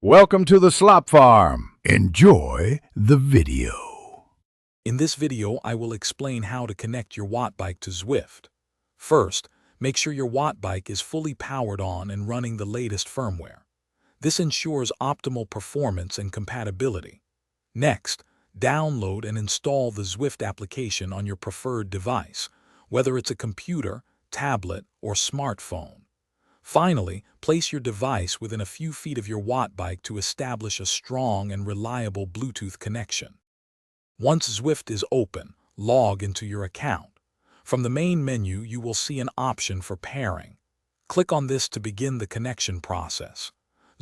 Welcome to the Slop Farm. Enjoy the video. In this video, I will explain how to connect your Wattbike to Zwift. First, make sure your Wattbike is fully powered on and running the latest firmware. This ensures optimal performance and compatibility. Next, download and install the Zwift application on your preferred device, whether it's a computer, tablet, or smartphone. Finally, place your device within a few feet of your Wattbike to establish a strong and reliable Bluetooth connection. Once Zwift is open, log into your account. From the main menu, you will see an option for pairing. Click on this to begin the connection process.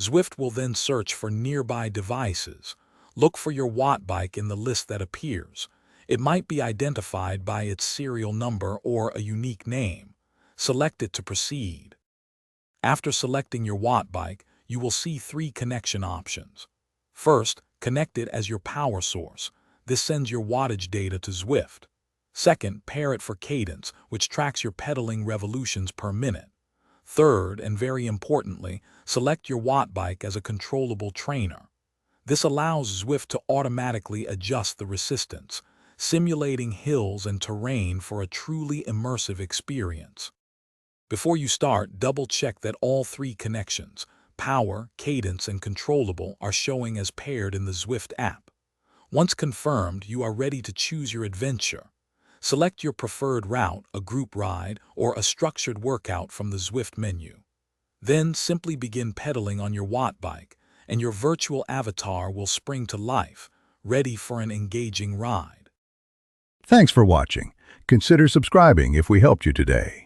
Zwift will then search for nearby devices. Look for your Wattbike in the list that appears. It might be identified by its serial number or a unique name. Select it to proceed. After selecting your Wattbike, you will see three connection options. First, connect it as your power source. This sends your wattage data to Zwift. Second, pair it for cadence, which tracks your pedaling revolutions per minute. Third, and very importantly, select your Wattbike as a controllable trainer. This allows Zwift to automatically adjust the resistance, simulating hills and terrain for a truly immersive experience. Before you start, double-check that all three connections, power, cadence, and controllable, are showing as paired in the Zwift app. Once confirmed, you are ready to choose your adventure. Select your preferred route, a group ride, or a structured workout from the Zwift menu. Then simply begin pedaling on your Wattbike, and your virtual avatar will spring to life, ready for an engaging ride. Thanks for watching. Consider subscribing if we helped you today.